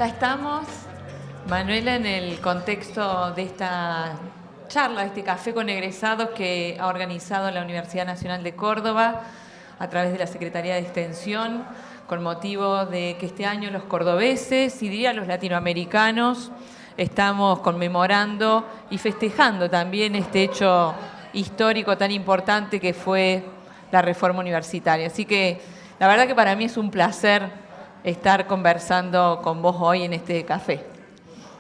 Acá estamos, Manuela, en el contexto de esta charla, de este café con egresados que ha organizado la Universidad Nacional de Córdoba a través de la Secretaría de Extensión, con motivo de que este año los cordobeses y diría los latinoamericanos estamos conmemorando y festejando también este hecho histórico tan importante que fue la reforma universitaria. Así que la verdad que para mí es un placer estar conversando con vos hoy en este café.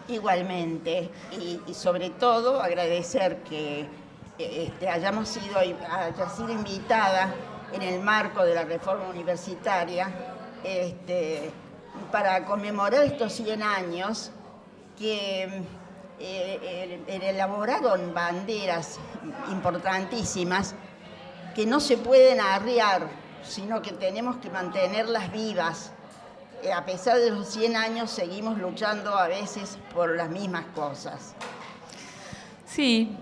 Igualmente, y sobre todo agradecer que haya sido invitada en el marco de la reforma universitaria para conmemorar estos 100 años que elaboraron banderas importantísimas que no se pueden arriar, sino que tenemos que mantenerlas vivas. A pesar de los 100 años, seguimos luchando a veces por las mismas cosas. Sí,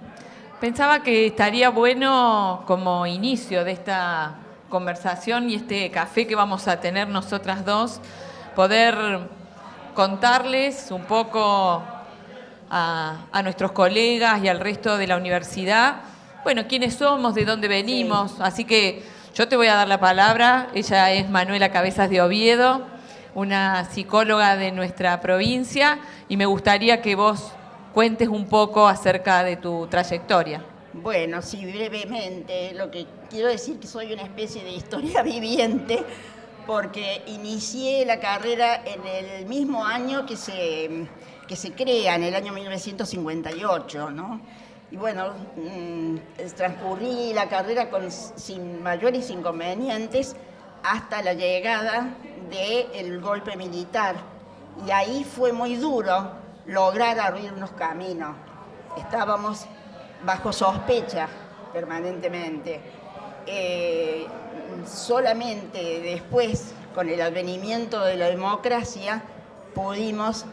pensaba que estaría bueno como inicio de esta conversación y este café que vamos a tener nosotras dos, poder contarles un poco a nuestros colegas y al resto de la universidad, bueno, quiénes somos, de dónde venimos. Sí. Así que yo te voy a dar la palabra. Ella es Manuela Cabezas de Oviedo, una psicóloga de nuestra provincia, y me gustaría que vos cuentes un poco acerca de tu trayectoria. Bueno, sí, brevemente. Lo que quiero decir que soy una especie de historia viviente, porque inicié la carrera en el mismo año que se crea, en el año 1958, ¿no? Y bueno, transcurrí la carrera sin mayores inconvenientes hasta la llegada del golpe militar. Y ahí fue muy duro lograr abrirnos caminos. Estábamos bajo sospecha permanentemente. Solamente después, con el advenimiento de la democracia, pudimos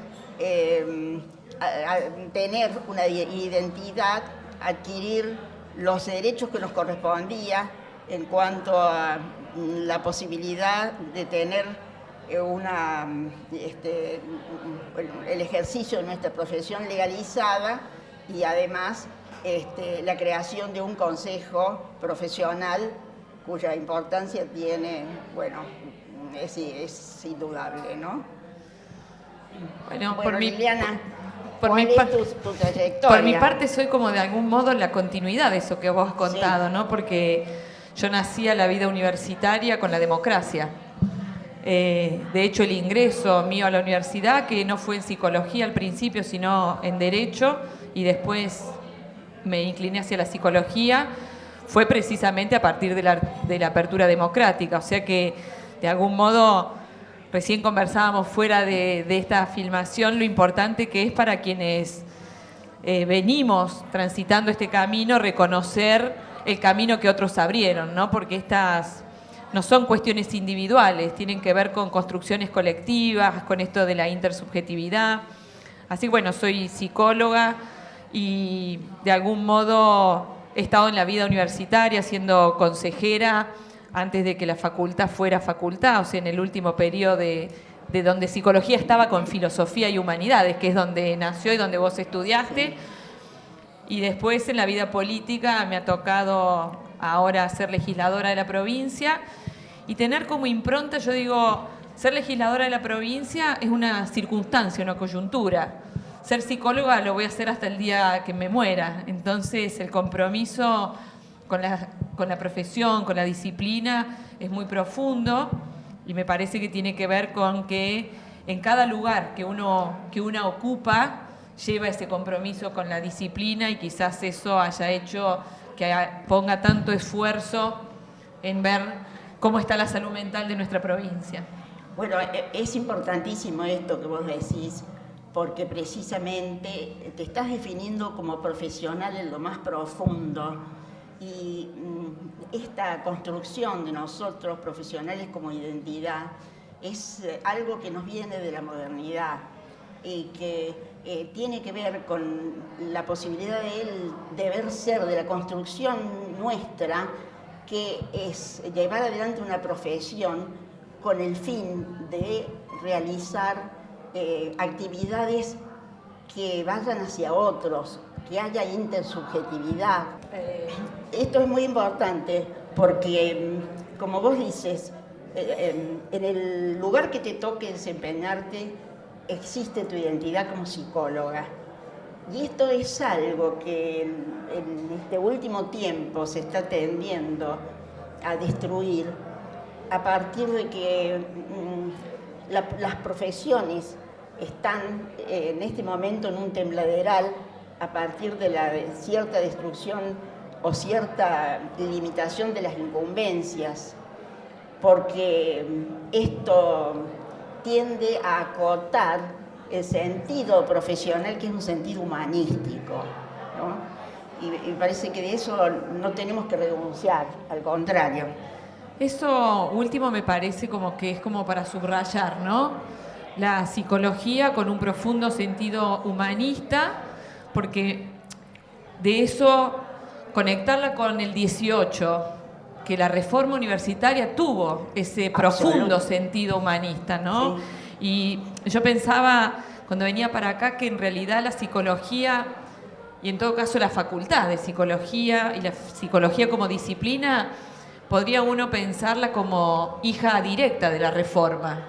tener una identidad, adquirir los derechos que nos correspondía en cuanto a la posibilidad de tener el ejercicio de nuestra profesión legalizada y además la creación de un consejo profesional cuya importancia tiene, bueno, es indudable, ¿no? Bueno, Liliana, por mi trayectoria? Por mi parte soy como de algún modo la continuidad de eso que vos has contado, sí, ¿no? Porque yo nací a la vida universitaria con la democracia. De hecho, el ingreso mío a la universidad, que no fue en psicología al principio, sino en derecho, y después me incliné hacia la psicología, fue precisamente a partir de la apertura democrática. O sea que, de algún modo, recién conversábamos fuera de esta filmación lo importante que es para quienes venimos transitando este camino, reconocer el camino que otros abrieron, ¿no? Porque estas no son cuestiones individuales, tienen que ver con construcciones colectivas, con esto de la intersubjetividad. Así que bueno, soy psicóloga y de algún modo he estado en la vida universitaria siendo consejera antes de que la facultad fuera facultad, o sea, en el último periodo de donde psicología estaba con filosofía y humanidades, que es donde nació y donde vos estudiaste. Sí. Y después en la vida política me ha tocado ahora ser legisladora de la provincia y tener como impronta, yo digo, ser legisladora de la provincia es una circunstancia, una coyuntura. Ser psicóloga lo voy a hacer hasta el día que me muera. Entonces el compromiso con la profesión, con la disciplina, es muy profundo y me parece que tiene que ver con que en cada lugar que una ocupa lleva ese compromiso con la disciplina y quizás eso haya hecho que ponga tanto esfuerzo en ver cómo está la salud mental de nuestra provincia. Bueno, es importantísimo esto que vos decís, porque precisamente te estás definiendo como profesional en lo más profundo. Y esta construcción de nosotros profesionales como identidad es algo que nos viene de la modernidad y que tiene que ver con la posibilidad del deber ser, de la construcción nuestra, que es llevar adelante una profesión con el fin de realizar actividades que vayan hacia otros, que haya intersubjetividad. Esto es muy importante porque, como vos dices, en el lugar que te toque desempeñarte existe tu identidad como psicóloga. Y esto es algo que en este último tiempo se está tendiendo a destruir a partir de que las profesiones están en este momento en un tembladeral a partir de cierta destrucción o cierta limitación de las incumbencias, porque esto tiende a acotar el sentido profesional, que es un sentido humanístico, ¿no? Y me parece que de eso no tenemos que renunciar, al contrario. Eso último me parece como que es como para subrayar, ¿no? La psicología con un profundo sentido humanista, porque de eso conectarla con el 18, que la reforma universitaria tuvo ese profundo sentido humanista, ¿no? Sí. Y yo pensaba, cuando venía para acá, que en realidad la psicología, y en todo caso la facultad de psicología y la psicología como disciplina, podría uno pensarla como hija directa de la reforma.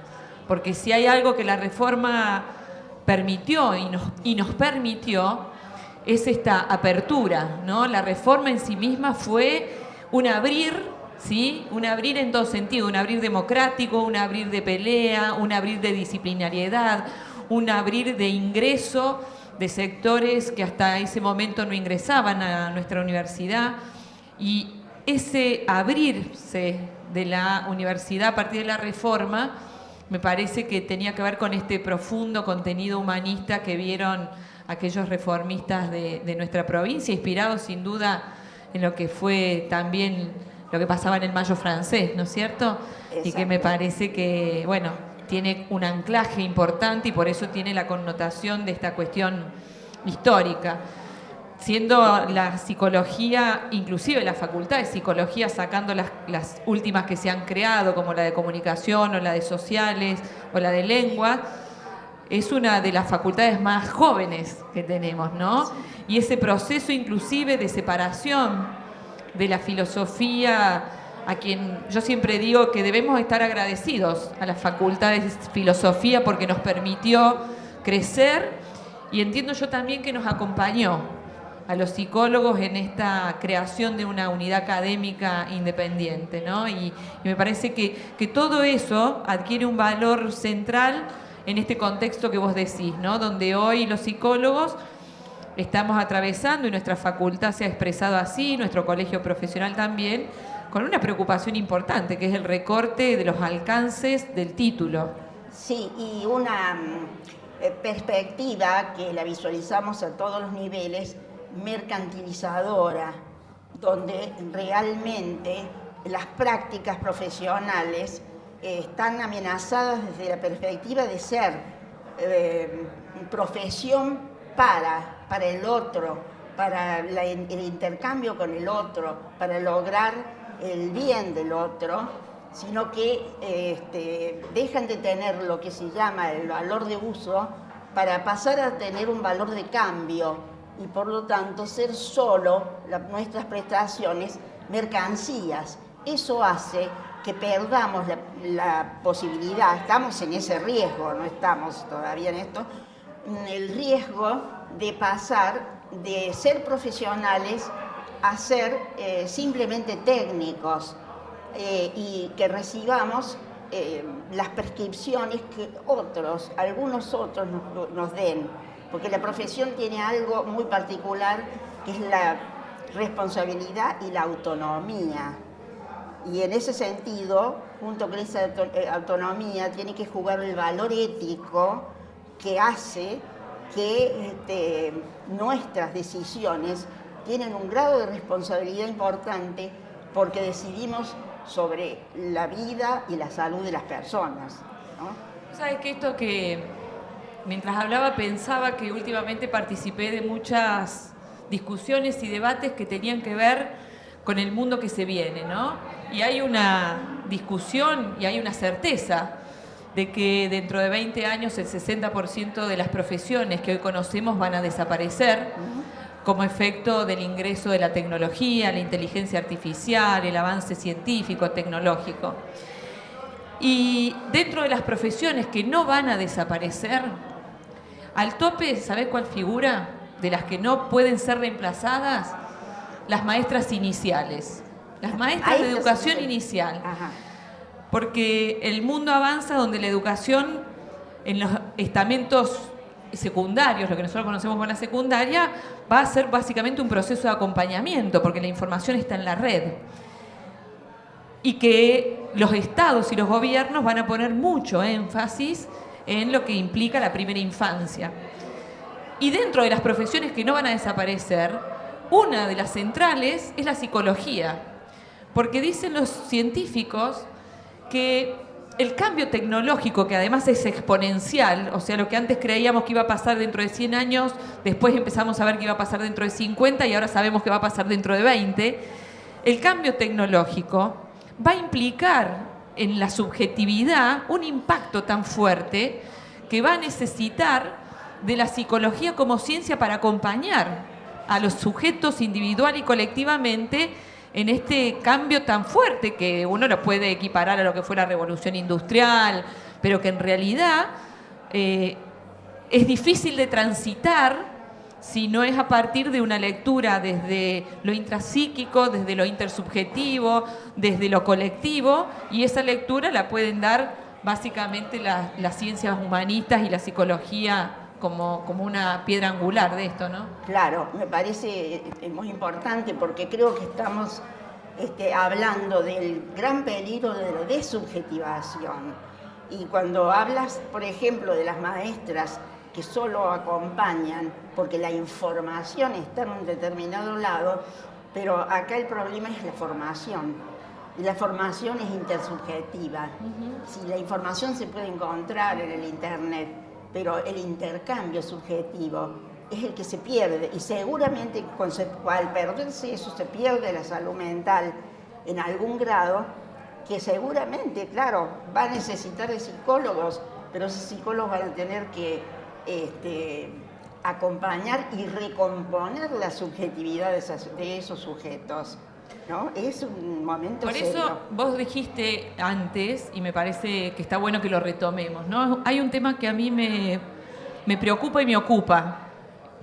Porque si hay algo que la reforma permitió y nos permitió, es esta apertura, ¿no? La reforma en sí misma fue un abrir, ¿sí? Un abrir en todo sentido, un abrir democrático, un abrir de pelea, un abrir de disciplinariedad, un abrir de ingreso de sectores que hasta ese momento no ingresaban a nuestra universidad. Y ese abrirse de la universidad a partir de la reforma me parece que tenía que ver con este profundo contenido humanista que vieron aquellos reformistas de nuestra provincia, inspirados sin duda en lo que fue también lo que pasaba en el Mayo francés, ¿no es cierto? Exacto. Y que me parece que, bueno, tiene un anclaje importante y por eso tiene la connotación de esta cuestión histórica. Siendo la psicología, inclusive la facultad de psicología, sacando las últimas que se han creado, como la de comunicación o la de sociales o la de lengua, es una de las facultades más jóvenes que tenemos, ¿no? Sí. Y ese proceso inclusive de separación de la filosofía, a quien yo siempre digo que debemos estar agradecidos a la facultad de filosofía porque nos permitió crecer y entiendo yo también que nos acompañó a los psicólogos en esta creación de una unidad académica independiente, ¿no? Y me parece que todo eso adquiere un valor central en este contexto que vos decís, ¿no? Donde hoy los psicólogos estamos atravesando, y nuestra facultad se ha expresado así, nuestro colegio profesional también, con una preocupación importante, que es el recorte de los alcances del título. Sí, y una perspectiva que la visualizamos a todos los niveles, mercantilizadora, donde realmente las prácticas profesionales están amenazadas desde la perspectiva de ser profesión para el otro, para el intercambio con el otro, para lograr el bien del otro, sino que dejan de tener lo que se llama el valor de uso para pasar a tener un valor de cambio y por lo tanto ser solo nuestras prestaciones mercancías. Eso hace que perdamos la posibilidad, estamos en ese riesgo, no estamos todavía en esto, el riesgo de pasar de ser profesionales a ser simplemente técnicos y que recibamos las prescripciones que algunos otros nos den, porque la profesión tiene algo muy particular que es la responsabilidad y la autonomía. Y en ese sentido, junto con esa autonomía, tiene que jugar el valor ético que hace que nuestras decisiones tienen un grado de responsabilidad importante porque decidimos sobre la vida y la salud de las personas, ¿no? ¿Sabes que esto que mientras hablaba pensaba que últimamente participé de muchas discusiones y debates que tenían que ver con el mundo que se viene, ¿no? Y hay una discusión y hay una certeza de que dentro de 20 años el 60% de las profesiones que hoy conocemos van a desaparecer como efecto del ingreso de la tecnología, la inteligencia artificial, el avance científico, tecnológico. Y dentro de las profesiones que no van a desaparecer, al tope, ¿sabés cuál figura? De las que no pueden ser reemplazadas, las maestras iniciales, las maestras de educación inicial. Ajá. Porque el mundo avanza donde la educación en los estamentos secundarios, lo que nosotros conocemos como la secundaria, va a ser básicamente un proceso de acompañamiento, porque la información está en la red. Y que los estados y los gobiernos van a poner mucho énfasis en lo que implica la primera infancia. Y dentro de las profesiones que no van a desaparecer, una de las centrales es la psicología, porque dicen los científicos que el cambio tecnológico, que además es exponencial, o sea, lo que antes creíamos que iba a pasar dentro de 100 años, después empezamos a ver que iba a pasar dentro de 50 y ahora sabemos que va a pasar dentro de 20, el cambio tecnológico va a implicar en la subjetividad un impacto tan fuerte que va a necesitar de la psicología como ciencia para acompañar a los sujetos individual y colectivamente en este cambio tan fuerte que uno lo puede equiparar a lo que fue la revolución industrial, pero que en realidad es difícil de transitar si no es a partir de una lectura desde lo intrapsíquico, desde lo intersubjetivo, desde lo colectivo, y esa lectura la pueden dar básicamente las ciencias humanistas y la psicología como una piedra angular de esto, ¿no? Claro, me parece muy importante porque creo que estamos hablando del gran peligro de la desubjetivación. Y cuando hablas, por ejemplo, de las maestras que solo acompañan porque la información está en un determinado lado, pero acá el problema es la formación. Y la formación es intersubjetiva. Si la información se puede encontrar en el Internet, pero el intercambio subjetivo es el que se pierde, y seguramente al perderse eso se pierde la salud mental en algún grado, que seguramente, claro, va a necesitar de psicólogos, pero esos psicólogos van a tener que acompañar y recomponer la subjetividad de esos sujetos, ¿no? Es un momento Por serio. eso vos dijiste antes, y me parece que está bueno que lo retomemos, ¿no? Hay un tema que a mí me preocupa y me ocupa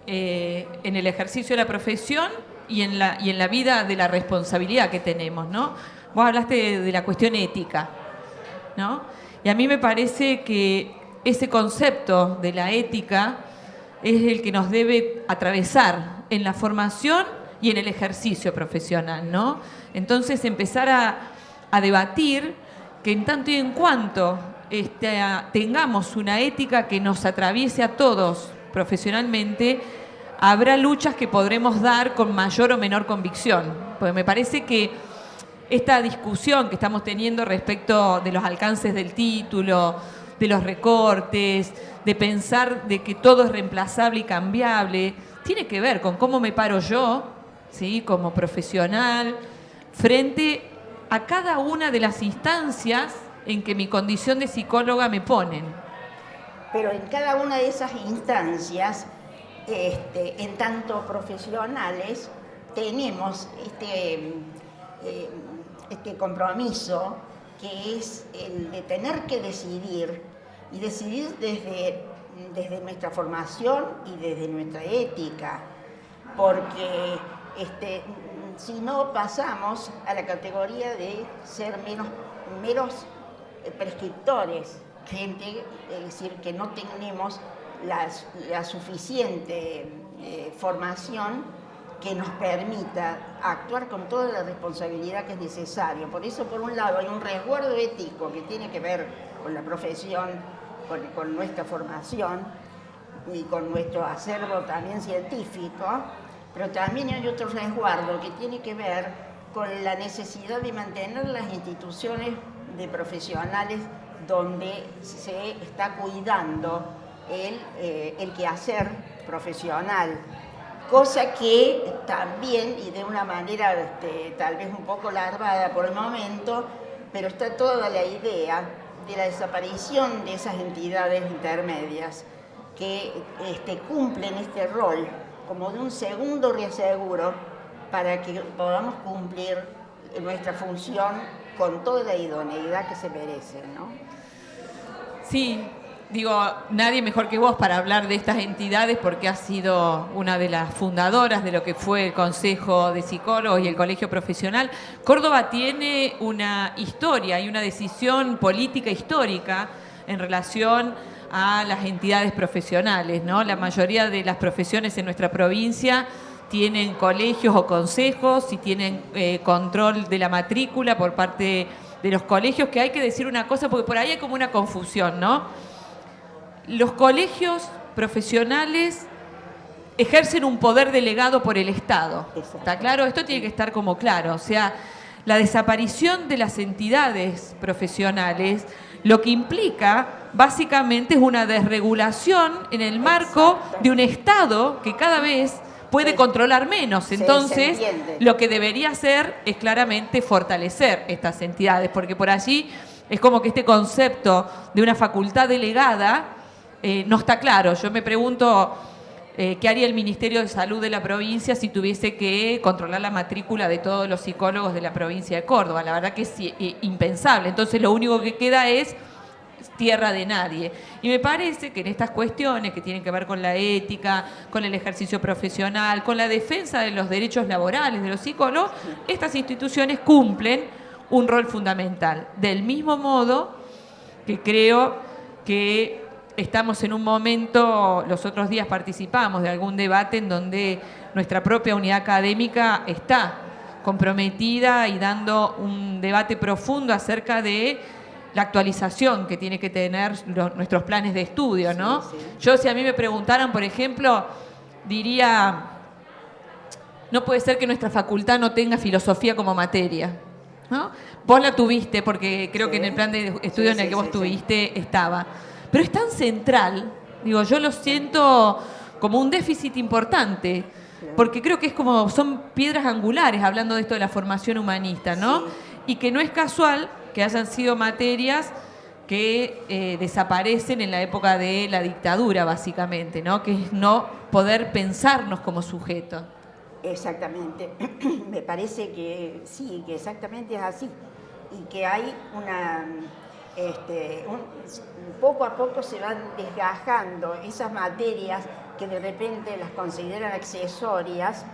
en el ejercicio de la profesión y en la vida de la responsabilidad que tenemos, ¿no? Vos hablaste de la cuestión ética, ¿no? Y a mí me parece que ese concepto de la ética es el que nos debe atravesar en la formación y en el ejercicio profesional, ¿no? Entonces empezar a debatir que en tanto y en cuanto tengamos una ética que nos atraviese a todos profesionalmente, habrá luchas que podremos dar con mayor o menor convicción. Porque me parece que esta discusión que estamos teniendo respecto de los alcances del título, de los recortes, de pensar de que todo es reemplazable y cambiable, tiene que ver con cómo me paro yo, ¿sí?, como profesional, frente a cada una de las instancias en que mi condición de psicóloga me ponen. Pero en cada una de esas instancias, en tanto profesionales, tenemos este compromiso que es el de tener que decidir, y decidir desde nuestra formación y desde nuestra ética, porque si no pasamos a la categoría de ser meros prescriptores, gente, es decir, que no tenemos la suficiente formación que nos permita actuar con toda la responsabilidad que es necesario. Por eso, por un lado, hay un resguardo ético que tiene que ver con la profesión, con nuestra formación y con nuestro acervo también científico, pero también hay otro resguardo que tiene que ver con la necesidad de mantener las instituciones de profesionales donde se está cuidando el quehacer profesional, cosa que también, y de una manera tal vez un poco larvada por el momento, pero está toda la idea de la desaparición de esas entidades intermedias que cumplen este rol como de un segundo reaseguro para que podamos cumplir nuestra función con toda la idoneidad que se merece, ¿no? Sí, digo, nadie mejor que vos para hablar de estas entidades porque has sido una de las fundadoras de lo que fue el Consejo de Psicólogos y el Colegio Profesional. Córdoba tiene una historia y una decisión política histórica en relación a las entidades profesionales, ¿no? La mayoría de las profesiones en nuestra provincia tienen colegios o consejos y tienen control de la matrícula por parte de los colegios, que hay que decir una cosa porque por ahí hay como una confusión, ¿no? Los colegios profesionales ejercen un poder delegado por el Estado. ¿Está claro? Esto tiene que estar como claro. O sea, la desaparición de las entidades profesionales lo que implica básicamente es una desregulación en el marco de un Estado que cada vez puede controlar menos. Entonces, lo que debería hacer es claramente fortalecer estas entidades, porque por allí es como que este concepto de una facultad delegada no está claro. Yo me pregunto qué haría el Ministerio de Salud de la provincia si tuviese que controlar la matrícula de todos los psicólogos de la provincia de Córdoba. La verdad que es impensable. Entonces, lo único que queda es tierra de nadie. Y me parece que en estas cuestiones que tienen que ver con la ética, con el ejercicio profesional, con la defensa de los derechos laborales de los psicólogos, estas instituciones cumplen un rol fundamental. Del mismo modo que creo que estamos en un momento, los otros días participamos de algún debate en donde nuestra propia unidad académica está comprometida y dando un debate profundo acerca de la actualización que tiene que tener nuestros planes de estudio, ¿no? Sí, sí. Yo, si a mí me preguntaran, por ejemplo, diría, no puede ser que nuestra facultad no tenga filosofía como materia, ¿no? Vos la tuviste, porque creo que en el plan de estudio en el que vos tuviste estaba. Pero es tan central, digo, yo lo siento como un déficit importante, porque creo que es como, son piedras angulares, hablando de esto de la formación humanista, ¿no? Sí. Y que no es casual que hayan sido materias que desaparecen en la época de la dictadura, básicamente, ¿no? Que es no poder pensarnos como sujetos. Exactamente. Me parece que sí, que exactamente es así. Y que hay poco a poco se van desgajando esas materias que de repente las consideran accesorias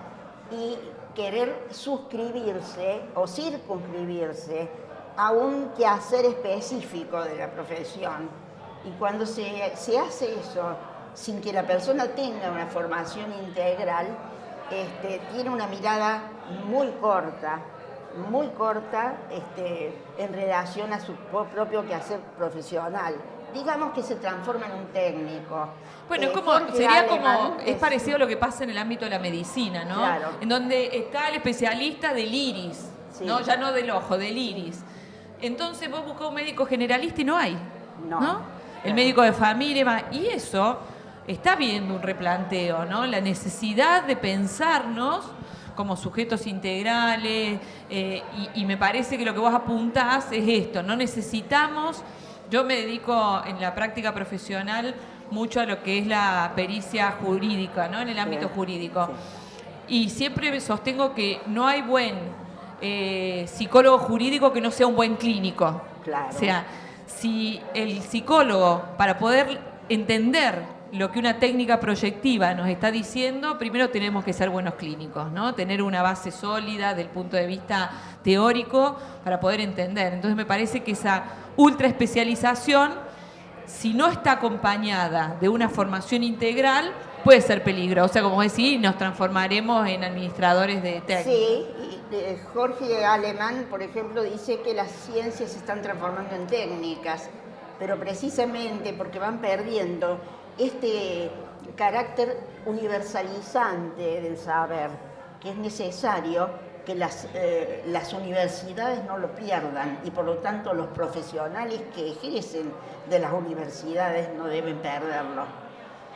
y querer suscribirse o circunscribirse a un quehacer específico de la profesión. Y cuando se hace eso sin que la persona tenga una formación integral, tiene una mirada muy corta en relación a su propio quehacer profesional. Digamos que se transforma en un técnico. Bueno, es parecido a lo que pasa en el ámbito de la medicina, ¿no? Claro. En donde está el especialista del iris, sí, ¿no? Ya no del ojo, del iris. Entonces vos buscás un médico generalista y no hay, ¿no? El médico de familia, y eso está viendo un replanteo, ¿no? La necesidad de pensarnos como sujetos integrales, y me parece que lo que vos apuntás es esto, no necesitamos, yo me dedico en la práctica profesional mucho a lo que es la pericia jurídica, ¿no? En el ámbito jurídico. Sí. Y siempre sostengo que no hay buen psicólogo jurídico que no sea un buen clínico. Claro. O sea, si el psicólogo, para poder entender lo que una técnica proyectiva nos está diciendo, primero tenemos que ser buenos clínicos, ¿no? Tener una base sólida del punto de vista teórico para poder entender. Entonces me parece que esa ultraespecialización, si no está acompañada de una formación integral, puede ser peligrosa. O sea, como decís, nos transformaremos en administradores de técnicas. Sí, Jorge Alemán, por ejemplo, dice que las ciencias se están transformando en técnicas, pero precisamente porque van perdiendo este carácter universalizante del saber, que es necesario que las universidades no lo pierdan y por lo tanto los profesionales que ejercen de las universidades no deben perderlo.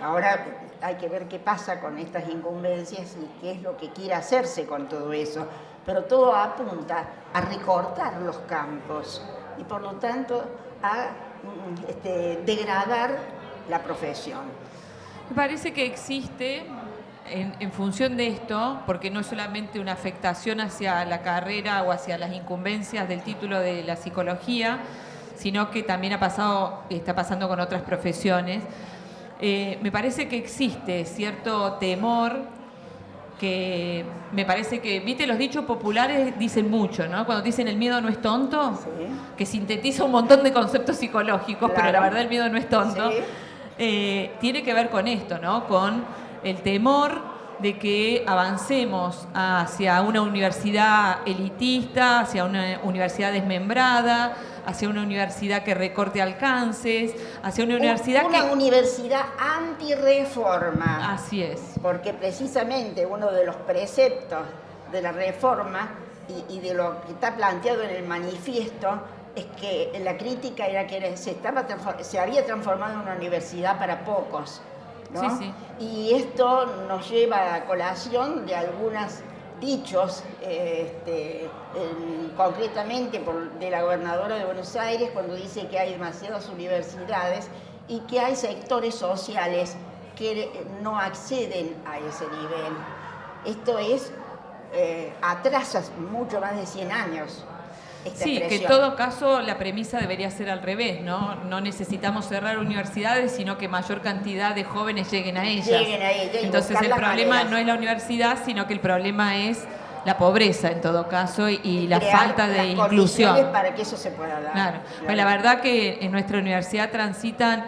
Ahora hay que ver qué pasa con estas incumbencias y qué es lo que quiere hacerse con todo eso, pero todo apunta a recortar los campos y por lo tanto a degradar la profesión. Me parece que existe, en función de esto, porque no es solamente una afectación hacia la carrera o hacia las incumbencias del título de la psicología, sino que también está pasando con otras profesiones. Me parece que existe cierto temor que me parece que, viste, los dichos populares dicen mucho, ¿no? Cuando dicen el miedo no es tonto, sí, que sintetiza un montón de conceptos psicológicos, claro, pero la verdad el miedo no es tonto. Sí. Tiene que ver con esto, ¿no? Con el temor de que avancemos hacia una universidad elitista, hacia una universidad desmembrada, hacia una universidad que recorte alcances, hacia una universidad universidad antirreforma. Así es. Porque precisamente uno de los preceptos de la reforma y de lo que está planteado en el manifiesto es que la crítica era que se había transformado en una universidad para pocos, ¿no? Sí, sí. Y esto nos lleva a colación de algunos dichos, concretamente de la gobernadora de Buenos Aires, cuando dice que hay demasiadas universidades y que hay sectores sociales que no acceden a ese nivel. Esto atrasa mucho más de 100 años. Sí, que en todo caso la premisa debería ser al revés, ¿no? No necesitamos cerrar universidades, sino que mayor cantidad de jóvenes lleguen a ellas. Entonces el problema no es la universidad, sino que el problema es la pobreza en todo caso y la falta de inclusión. Para que eso se pueda dar. Claro. Pues la verdad que en nuestra universidad transitan...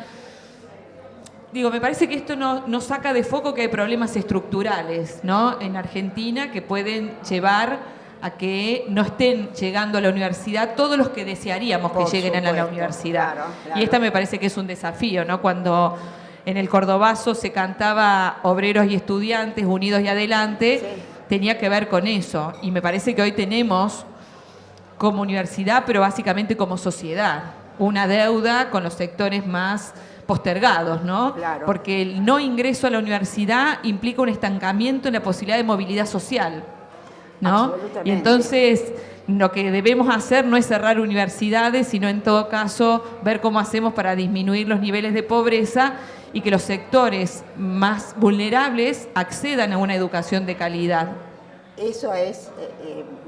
me parece que esto no saca de foco que hay problemas estructurales, ¿no? En Argentina que pueden llevar a que no estén llegando a la universidad todos los que desearíamos que lleguen a la universidad. Claro. Y esta me parece que es un desafío, ¿no? Cuando en el Cordobazo se cantaba obreros y estudiantes unidos y adelante, sí, tenía que ver con eso. Y me parece que hoy tenemos como universidad, pero básicamente como sociedad, una deuda con los sectores más postergados, ¿no? Claro. Porque el no ingreso a la universidad implica un estancamiento en la posibilidad de movilidad social, ¿no? Y entonces lo que debemos hacer no es cerrar universidades, sino en todo caso ver cómo hacemos para disminuir los niveles de pobreza y que los sectores más vulnerables accedan a una educación de calidad. Eso es,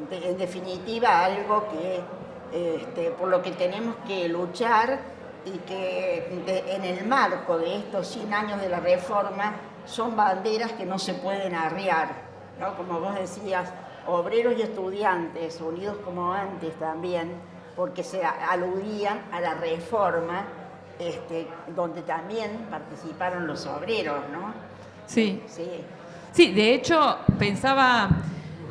en definitiva, algo que por lo que tenemos que luchar y que en el marco de estos 100 años de la reforma son banderas que no se pueden arriar, ¿no? Como vos decías, obreros y estudiantes unidos como antes también, porque se aludían a la reforma, donde también participaron los obreros, ¿no? Sí. Sí, de hecho pensaba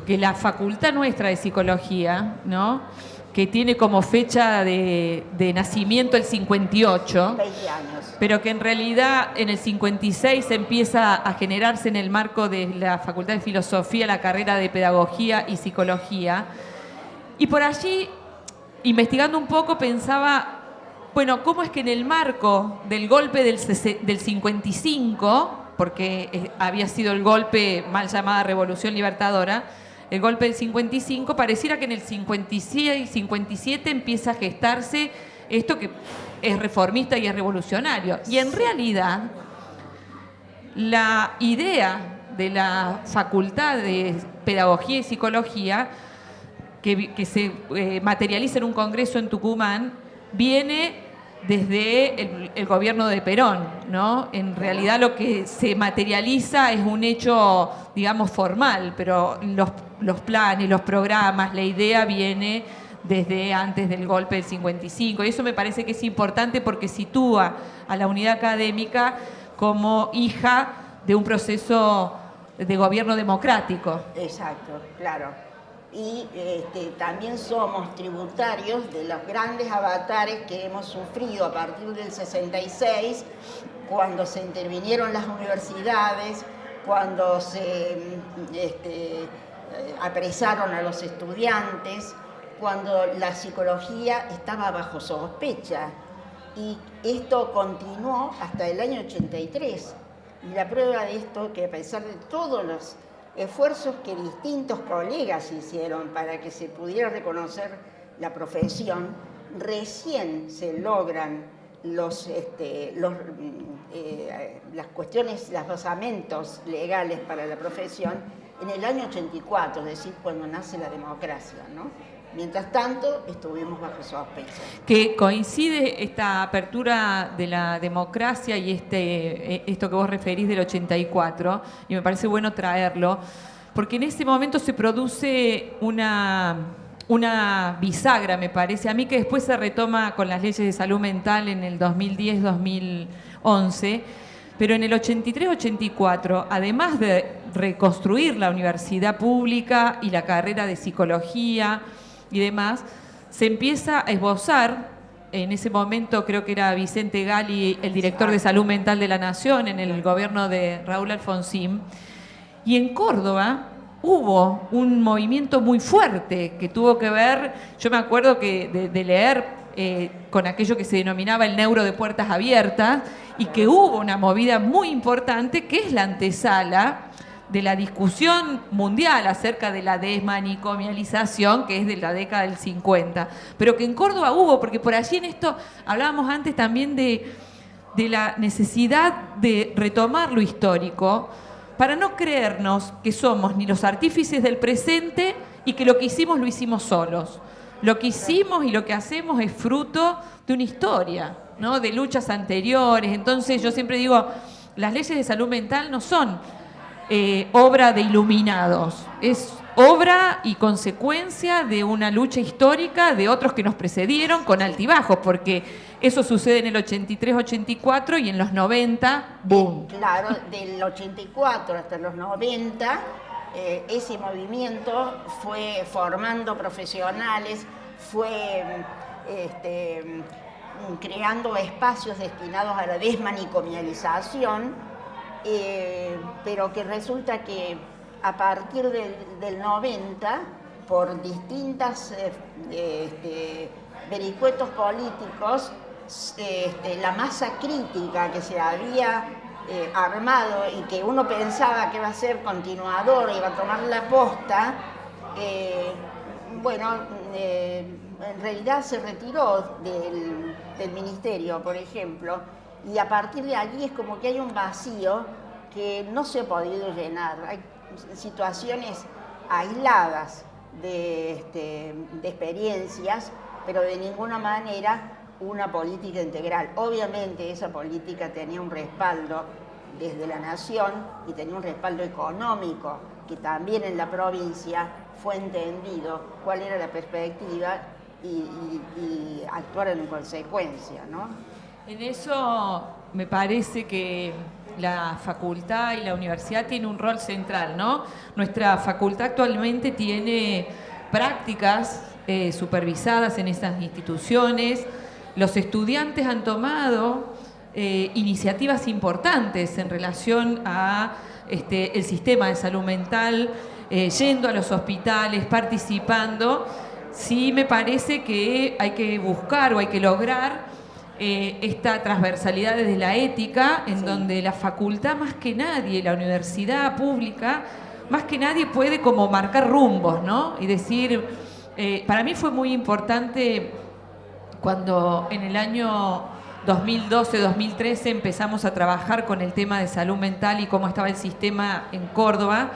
que la facultad nuestra de psicología, ¿no?, que tiene como fecha de nacimiento el 58, 20 años. Pero que en realidad en el 56 empieza a generarse en el marco de la Facultad de Filosofía la carrera de Pedagogía y Psicología. Y por allí, investigando un poco, pensaba, bueno, ¿cómo es que en el marco del golpe del 55, porque había sido el golpe mal llamada Revolución Libertadora, el golpe del 55, pareciera que en el 56 y 57 empieza a gestarse esto que es reformista y es revolucionario. Y en realidad, la idea de la Facultad de Pedagogía y Psicología, que se materializa en un congreso en Tucumán, viene desde el gobierno de Perón, ¿no? En realidad lo que se materializa es un hecho, digamos, formal, pero los planes, los programas, la idea viene desde antes del golpe del 55. Y eso me parece que es importante porque sitúa a la unidad académica como hija de un proceso de gobierno democrático. Exacto, claro. Y también somos tributarios de los grandes avatares que hemos sufrido a partir del 66, cuando se intervinieron las universidades, cuando se apresaron a los estudiantes, cuando la psicología estaba bajo sospecha. Y esto continuó hasta el año 83. Y la prueba de esto, que a pesar de todos los esfuerzos que distintos colegas hicieron para que se pudiera reconocer la profesión, recién se logran las cuestiones, los basamentos legales para la profesión en el año 84, es decir, cuando nace la democracia, ¿no? Mientras tanto, estuvimos bajo sospecha. Que coincide esta apertura de la democracia y esto que vos referís del 84, y me parece bueno traerlo, porque en ese momento se produce una bisagra, me parece a mí, que después se retoma con las leyes de salud mental en el 2010-2011, pero en el 83-84, además de reconstruir la universidad pública y la carrera de psicología y demás, se empieza a esbozar, en ese momento creo que era Vicente Gali, el director de Salud Mental de la Nación, en el gobierno de Raúl Alfonsín, y en Córdoba hubo un movimiento muy fuerte que tuvo que ver, yo me acuerdo que de leer con aquello que se denominaba el neuro de puertas abiertas, y que hubo una movida muy importante que es la antesala de la discusión mundial acerca de la desmanicomialización, que es de la década del 50, pero que en Córdoba hubo, porque por allí en esto hablábamos antes también de la necesidad de retomar lo histórico, para no creernos que somos ni los artífices del presente y que lo que hicimos lo hicimos solos. Lo que hicimos y lo que hacemos es fruto de una historia, ¿no? De luchas anteriores. Entonces yo siempre digo, las leyes de salud mental no son obra de iluminados, es obra y consecuencia de una lucha histórica de otros que nos precedieron con altibajos, porque eso sucede en el 83-84 y en los 90, ¡boom! Claro, del 84 hasta los 90, ese movimiento fue formando profesionales, fue creando espacios destinados a la desmanicomialización, pero que resulta que a partir del 90, por distintas vericuetos políticos, la masa crítica que se había armado y que uno pensaba que iba a ser continuador, iba a tomar la posta, en realidad se retiró del ministerio, por ejemplo, y a partir de allí es como que hay un vacío que no se ha podido llenar. Hay situaciones aisladas de experiencias, pero de ninguna manera una política integral. Obviamente esa política tenía un respaldo desde la nación y tenía un respaldo económico, que también en la provincia fue entendido cuál era la perspectiva y actuaron en consecuencia, ¿no? En eso me parece que la facultad y la universidad tienen un rol central, ¿no? Nuestra facultad actualmente tiene prácticas supervisadas en esas instituciones. Los estudiantes han tomado iniciativas importantes en relación a el sistema de salud mental, yendo a los hospitales, participando. Sí me parece que hay que buscar o hay que lograr esta transversalidad desde la ética, en donde la facultad más que nadie, la universidad pública, más que nadie puede como marcar rumbos, ¿no? Y decir, para mí fue muy importante cuando en el año 2012-2013 empezamos a trabajar con el tema de salud mental y cómo estaba el sistema en Córdoba,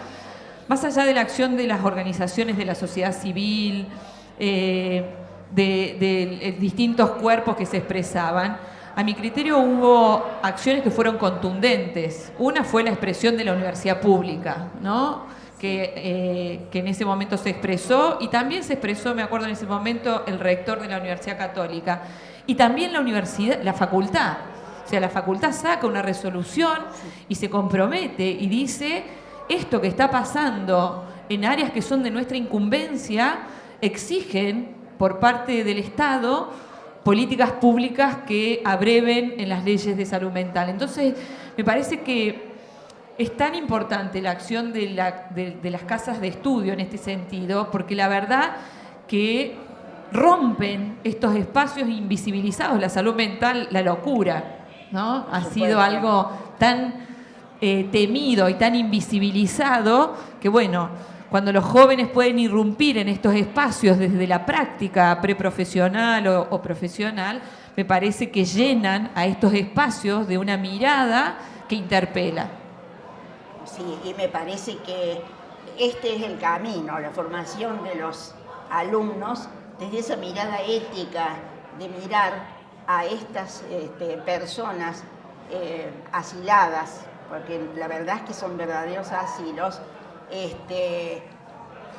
más allá de la acción de las organizaciones de la sociedad civil, de distintos cuerpos que se expresaban, a mi criterio hubo acciones que fueron contundentes. Una fue la expresión de la universidad pública, ¿no? Que en ese momento se expresó, y también se expresó, me acuerdo en ese momento, el rector de la Universidad Católica, y también la universidad, la facultad. O sea, la facultad saca una resolución y se compromete y dice, esto que está pasando en áreas que son de nuestra incumbencia, exigen por parte del Estado políticas públicas que abreven en las leyes de salud mental. Entonces, me parece que es tan importante la acción de las casas de estudio en este sentido, porque la verdad que rompen estos espacios invisibilizados. La salud mental, la locura, ¿no? Ha sido algo tan temido y tan invisibilizado que, bueno, cuando los jóvenes pueden irrumpir en estos espacios desde la práctica preprofesional o profesional, me parece que llenan a estos espacios de una mirada que interpela. Sí, y me parece que este es el camino, la formación de los alumnos desde esa mirada ética, de mirar a estas personas asiladas, porque la verdad es que son verdaderos asilos,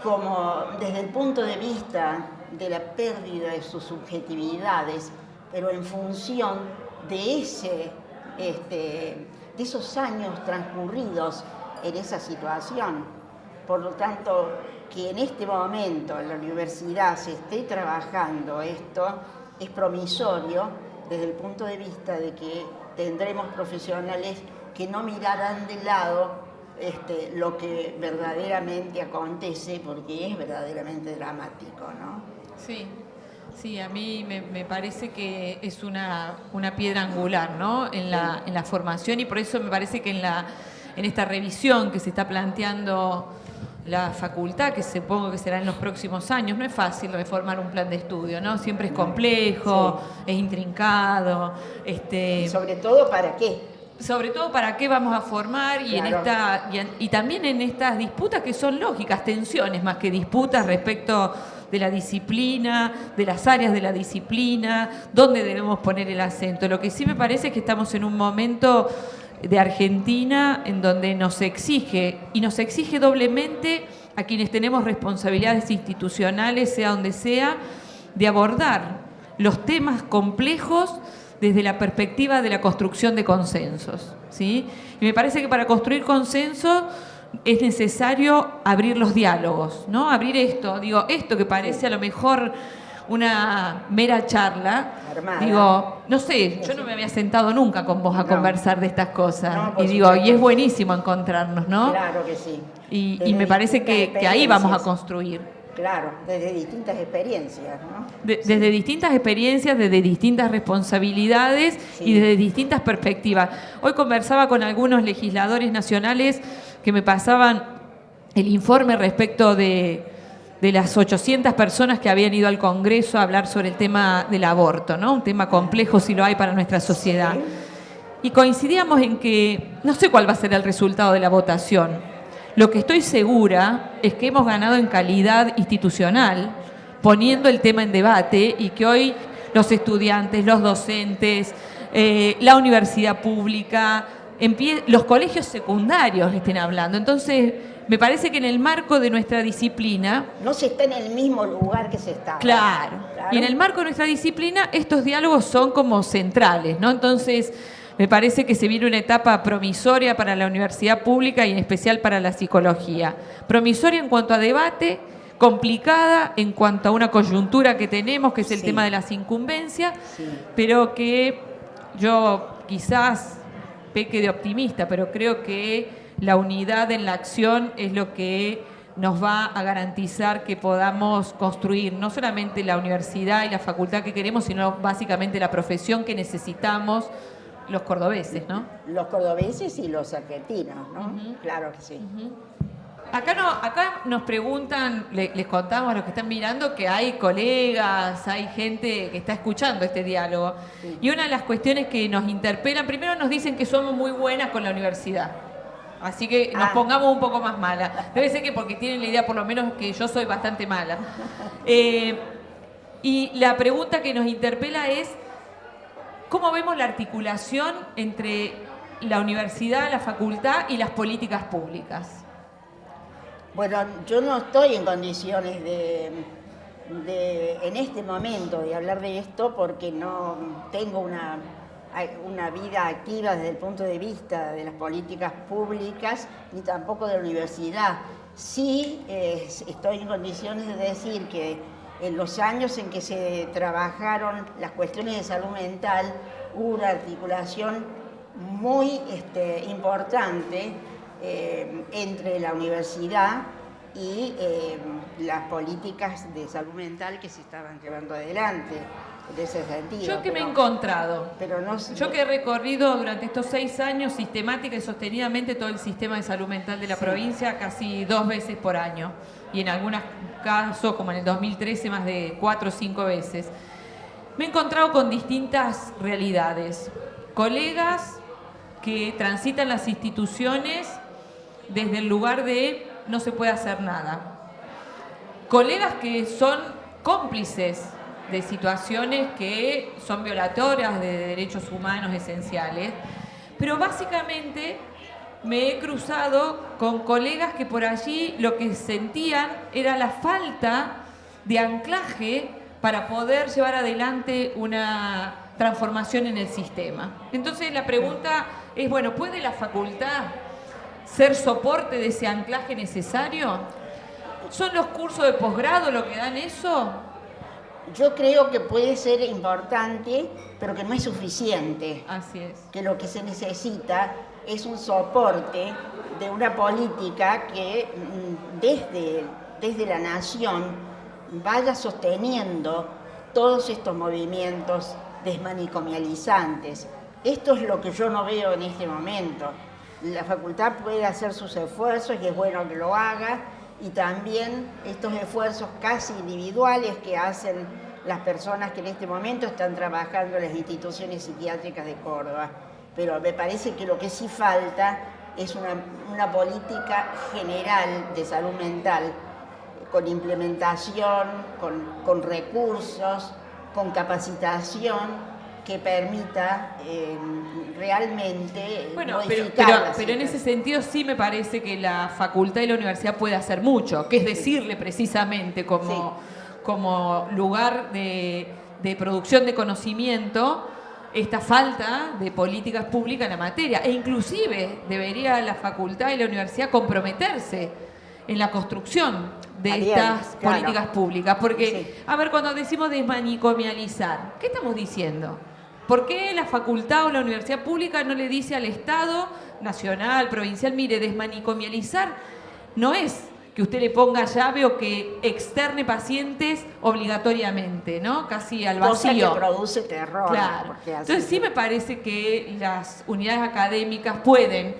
como desde el punto de vista de la pérdida de sus subjetividades, pero en función de esos años transcurridos en esa situación. Por lo tanto, que en este momento en la universidad se esté trabajando esto es promisorio desde el punto de vista de que tendremos profesionales que no mirarán de lado lo que verdaderamente acontece, porque es verdaderamente dramático, ¿no? Sí. Sí, a mí me parece que es una piedra angular, ¿no? en la formación, y por eso me parece que en esta revisión que se está planteando la facultad, que supongo que será en los próximos años, no es fácil reformar un plan de estudio, ¿no? Siempre es complejo, sí, es intrincado. ¿Y sobre todo para qué? Sobre todo para qué vamos a formar y, claro, y también en estas disputas que son lógicas, tensiones más que disputas respecto de la disciplina, de las áreas de la disciplina, dónde debemos poner el acento. Lo que sí me parece es que estamos en un momento de Argentina en donde nos exige, y nos exige doblemente a quienes tenemos responsabilidades institucionales, sea donde sea, de abordar los temas complejos desde la perspectiva de la construcción de consensos, ¿sí? Y me parece que para construir consenso es necesario abrir los diálogos, ¿no? Abrir esto que parece a lo mejor una mera charla, armada. No sé, yo no me había sentado nunca con vos a conversar de estas cosas, y es buenísimo encontrarnos, ¿no? Claro que sí. Y me parece que ahí vamos a construir. Claro, desde distintas experiencias, ¿no? Desde distintas experiencias, desde distintas responsabilidades, sí, y desde distintas perspectivas. Hoy conversaba con algunos legisladores nacionales que me pasaban el informe respecto de las 800 personas que habían ido al Congreso a hablar sobre el tema del aborto, ¿no? Un tema complejo si lo hay para nuestra sociedad. Sí. Y coincidíamos en que no sé cuál va a ser el resultado de la votación. Lo que estoy segura es que hemos ganado en calidad institucional poniendo el tema en debate, y que hoy los estudiantes, los docentes, la universidad pública, los colegios secundarios estén hablando. Entonces, me parece que en el marco de nuestra disciplina... No se está en el mismo lugar que se está. Claro. Y en el marco de nuestra disciplina, estos diálogos son como centrales, ¿no? Entonces, me parece que se viene una etapa promisoria para la universidad pública y en especial para la psicología. Promisoria en cuanto a debate, complicada en cuanto a una coyuntura que tenemos, que es el tema de las incumbencias, pero que yo quizás peque de optimista, pero creo que la unidad en la acción es lo que nos va a garantizar que podamos construir no solamente la universidad y la facultad que queremos, sino básicamente la profesión que necesitamos los cordobeses, ¿no? Los cordobeses y los argentinos, ¿no? Claro que sí. Acá nos preguntan, les contamos a los que están mirando que hay colegas, hay gente que está escuchando este diálogo. Sí. Y una de las cuestiones que nos interpelan, primero nos dicen que somos muy buenas con la universidad. Así que nos pongamos un poco más malas. Debe ser que porque tienen la idea, por lo menos, que yo soy bastante mala. Y la pregunta que nos interpela es: ¿cómo vemos la articulación entre la universidad, la facultad y las políticas públicas? Bueno, yo no estoy en condiciones en este momento de hablar de esto, porque no tengo una vida activa desde el punto de vista de las políticas públicas, ni tampoco de la universidad. Sí, estoy en condiciones de decir que en los años en que se trabajaron las cuestiones de salud mental, hubo una articulación muy importante entre la universidad y las políticas de salud mental que se estaban llevando adelante. de ese sentido. Yo que me he encontrado, pero no, yo que he recorrido durante estos 6 años sistemática y sostenidamente todo el sistema de salud mental de la provincia casi 2 veces por año y en algunos casos, como en el 2013, más de 4 o 5 veces. Me he encontrado con distintas realidades, colegas que transitan las instituciones desde el lugar de no se puede hacer nada, colegas que son cómplices de situaciones que son violatorias de derechos humanos esenciales, pero básicamente me he cruzado con colegas que por allí lo que sentían era la falta de anclaje para poder llevar adelante una transformación en el sistema. Entonces la pregunta es, bueno, ¿puede la facultad ser soporte de ese anclaje necesario? ¿Son los cursos de posgrado lo que dan eso? Yo creo que puede ser importante, pero que no es suficiente. Así es. Que lo que se necesita es un soporte de una política que desde la nación vaya sosteniendo todos estos movimientos desmanicomializantes. Esto es lo que yo no veo en este momento. La facultad puede hacer sus esfuerzos y es bueno que lo haga, y también estos esfuerzos casi individuales que hacen las personas que en este momento están trabajando en las instituciones psiquiátricas de Córdoba. Pero me parece que lo que sí falta es una política general de salud mental, con implementación, con recursos, con capacitación, que permita realmente modificar pero en ese sentido sí me parece que la facultad y la universidad puede hacer mucho, que es decirle precisamente como lugar de producción de conocimiento esta falta de políticas públicas en la materia, e inclusive debería la facultad y la universidad comprometerse en la construcción de estas políticas públicas, porque, a ver, cuando decimos desmanicomializar, ¿qué estamos diciendo? ¿Por qué la facultad o la universidad pública no le dice al Estado nacional, provincial, mire, desmanicomializar no es que usted le ponga llave o que externe pacientes obligatoriamente, ¿no? Casi al vacío. Cosa que produce terror. Claro. Entonces sí me parece que las unidades académicas pueden,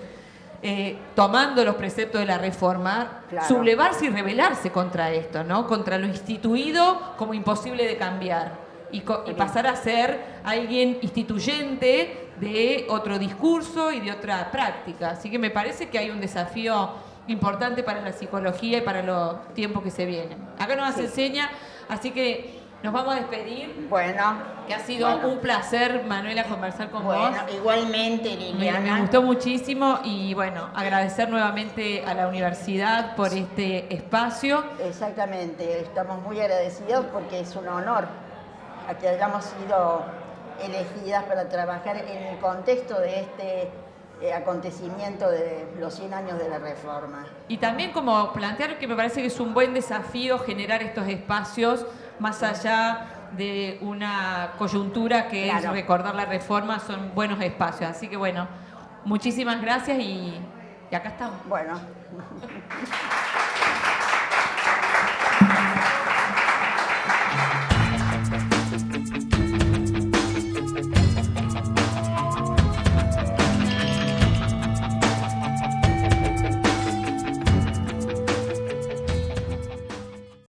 tomando los preceptos de la reforma, sublevarse y rebelarse contra esto, ¿no? Contra lo instituido como imposible de cambiar. Y pasar a ser alguien instituyente de otro discurso y de otra práctica. Así que me parece que hay un desafío importante para la psicología y para los tiempos que se vienen. Acá nos enseña, así que nos vamos a despedir. Bueno. Que ha sido un placer, Manuela, conversar con vos. Bueno, igualmente, Liliana. Me gustó muchísimo y bueno, agradecer nuevamente a la universidad por este espacio. Exactamente, estamos muy agradecidos porque es un honor a que hayamos sido elegidas para trabajar en el contexto de este acontecimiento de los 100 años de la Reforma. Y también como plantear que me parece que es un buen desafío generar estos espacios más allá de una coyuntura que es recordar la Reforma, son buenos espacios. Así que bueno, muchísimas gracias y acá estamos. Bueno.